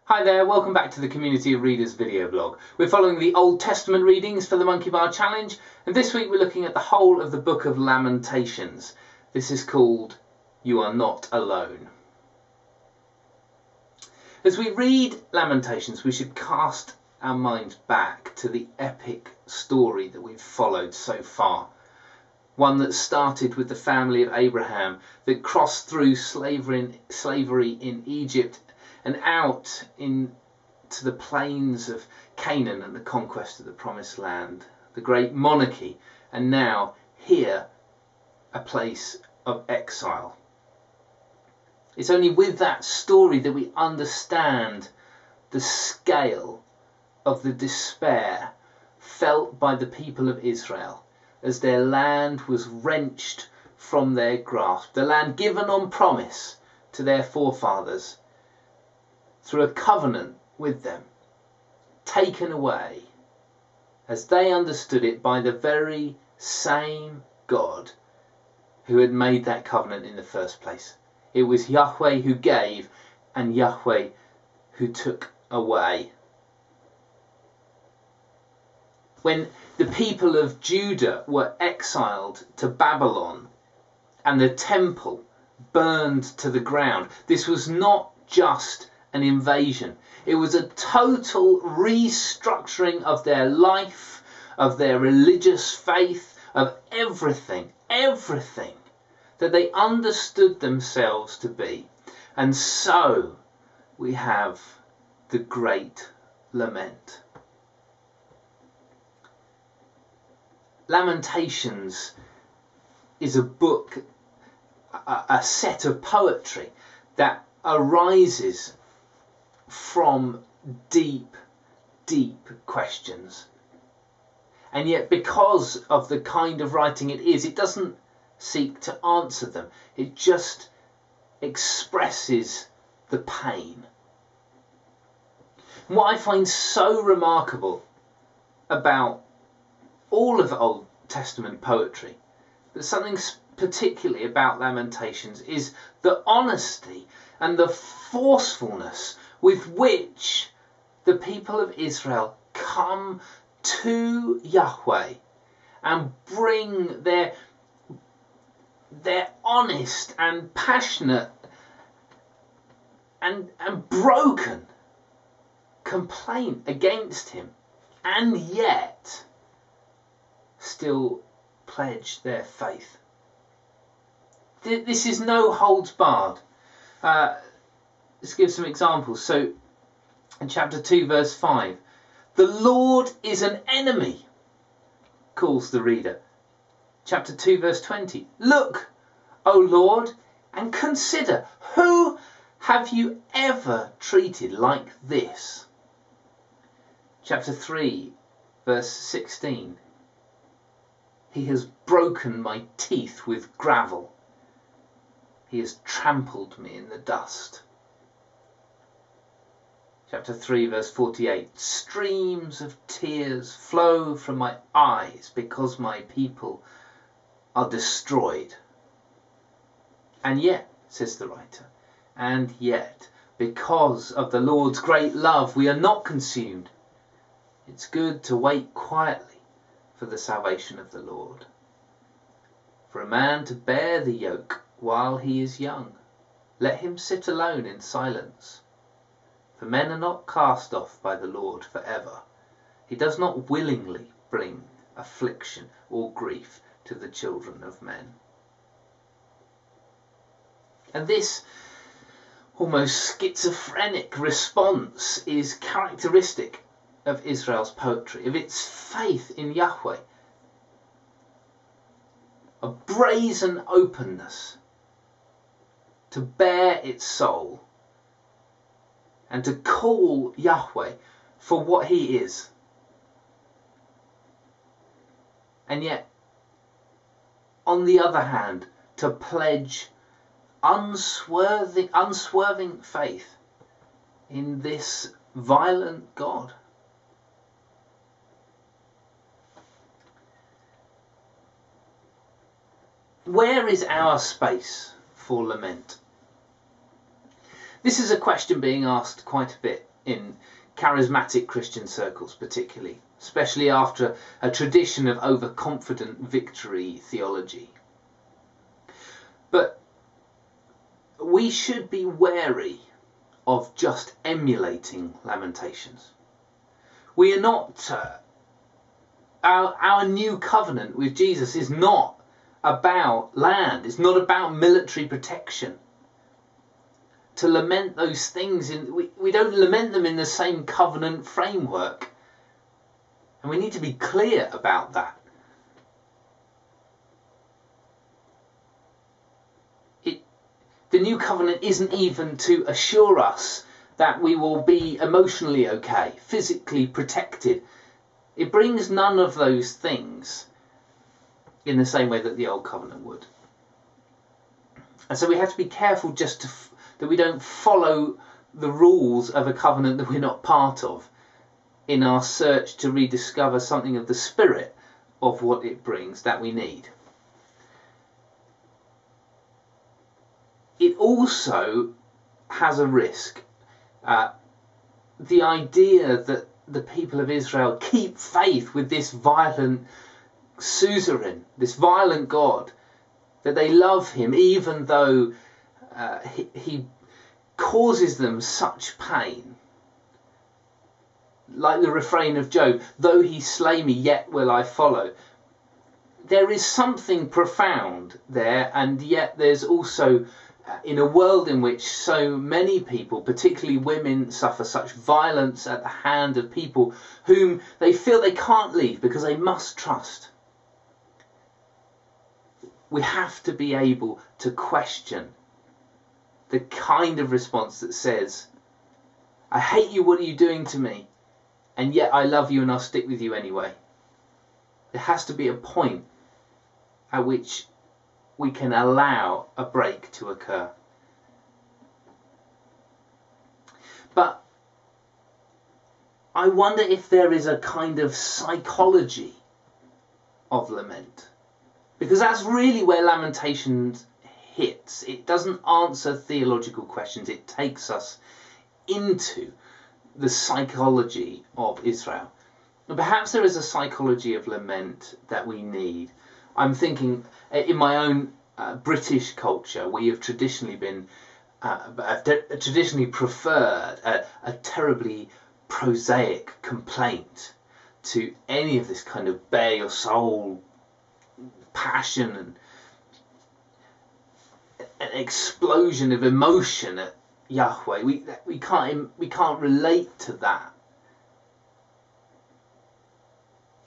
Hi there, welcome back to the Community of Readers video blog. We're following the Old Testament readings for the Monkey Bar Challenge, and this week we're looking at the whole of the book of Lamentations. This is called You Are Not Alone. As we read Lamentations, we should cast our minds back to the epic story that we've followed so far. One that started with the family of Abraham, that crossed through slavery in Egypt and out into the plains of Canaan and the conquest of the Promised Land, the great monarchy, and now here a place of exile. It's only with that story that we understand the scale of the despair felt by the people of Israel as their land was wrenched from their grasp, the land given on promise to their forefathers through a covenant with them, taken away as they understood it by the very same God who had made that covenant in the first place. It was Yahweh who gave and Yahweh who took away. When the people of Judah were exiled to Babylon and the temple burned to the ground, this was not just an invasion. It was a total restructuring of their life, of their religious faith, of everything that they understood themselves to be. And so we have the great lament. Lamentations is a book, a set of poetry that arises from deep questions. And yet, because of the kind of writing it is, it doesn't seek to answer them. It just expresses the pain. And what I find so remarkable about all of Old Testament poetry, but something particularly about Lamentations, is the honesty and the forcefulness with which the people of Israel come to Yahweh and bring their honest and passionate and broken complaint against him, and yet still pledge their faith. This is no holds barred. Let's give some examples. So in chapter 2 verse 5, the Lord is an enemy, calls the reader. Chapter 2 verse 20, look, O Lord, and consider, who have you ever treated like this? Chapter 3 verse 16, he has broken my teeth with gravel. He has trampled me in the dust. Chapter 3 verse 48, streams of tears flow from my eyes because my people are destroyed. And yet, says the writer, and yet, because of the Lord's great love, we are not consumed. It's good to wait quietly for the salvation of the Lord. For a man to bear the yoke while he is young, let him sit alone in silence. For men are not cast off by the Lord forever. He does not willingly bring affliction or grief to the children of men. And this almost schizophrenic response is characteristic of Israel's poetry, of its faith in Yahweh. A brazen openness to bare its soul and to call Yahweh for what he is. And yet, on the other hand, to pledge unswerving faith in this violent God. Where is our space for lament? This is a question being asked quite a bit in charismatic Christian circles particularly, especially after a tradition of overconfident victory theology. But we should be wary of just emulating Lamentations. We are not... Our new covenant with Jesus is not about land. It's not about military protection. To lament those things, we don't lament them in the same covenant framework. And we need to be clear about that. The new covenant isn't even to assure us that we will be emotionally okay, physically protected. It brings none of those things in the same way that the old covenant would. And so we have to be careful just that we don't follow the rules of a covenant that we're not part of in our search to rediscover something of the spirit of what it brings that we need. It also has a risk. The idea that the people of Israel keep faith with this violent suzerain, this violent God, that they love him even though he causes them such pain. Like the refrain of Job, though he slay me, yet will I follow. There is something profound there, and yet there's also, in a world in which so many people, particularly women, suffer such violence at the hand of people whom they feel they can't leave because they must trust. We have to be able to question the kind of response that says, I hate you, what are you doing to me? And yet I love you and I'll stick with you anyway. There has to be a point at which we can allow a break to occur. But I wonder if there is a kind of psychology of lament. Because that's really where Lamentations hits. It doesn't answer theological questions. It takes us into the psychology of Israel. And perhaps there is a psychology of lament that we need. I'm thinking in my own British culture, we have traditionally been, traditionally preferred a terribly prosaic complaint to any of this kind of bare your soul passion and an explosion of emotion at Yahweh. We can't relate to that.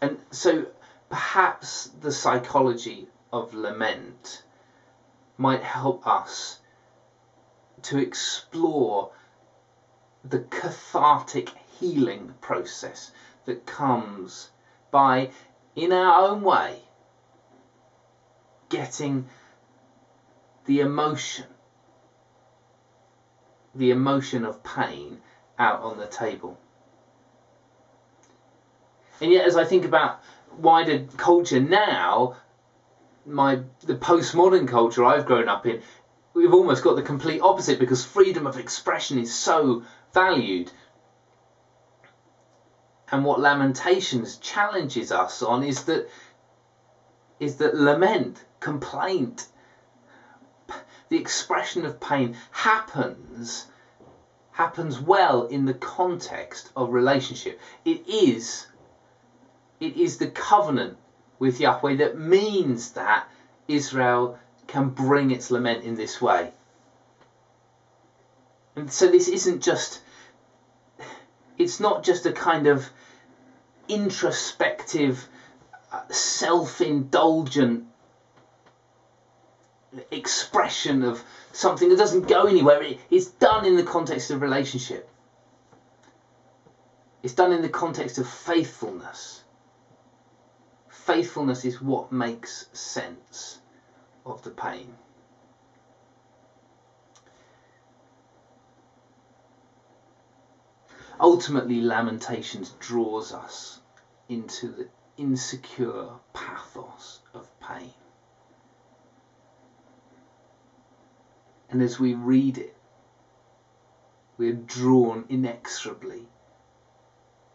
And so perhaps the psychology of lament might help us to explore the cathartic healing process that comes by, in our own way, getting the emotion of pain out on the table. And yet, as I think about wider culture now, the postmodern culture I've grown up in, we've almost got the complete opposite, because freedom of expression is so valued. And what Lamentations challenges us on is that lament, complaint, the expression of pain happens well in the context of relationship. It is the covenant with Yahweh that means that Israel can bring its lament in this way. And so this isn't just, it's not just a kind of introspective, self-indulgent expression of something that doesn't go anywhere. It's done in the context of relationship. It's done in the context of faithfulness. Faithfulness is what makes sense of the pain. Ultimately, Lamentations draws us into the insecure pathos of pain. And as we read it, we're drawn inexorably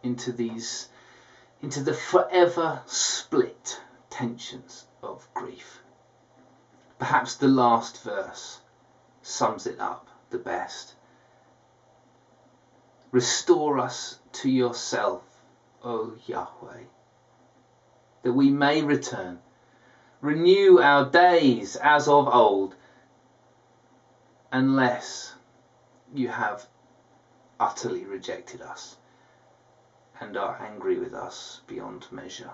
into the forever split tensions of grief. Perhaps the last verse sums it up the best. Restore us to yourself, O Yahweh, that we may return. Renew our days as of old, unless you have utterly rejected us and are angry with us beyond measure.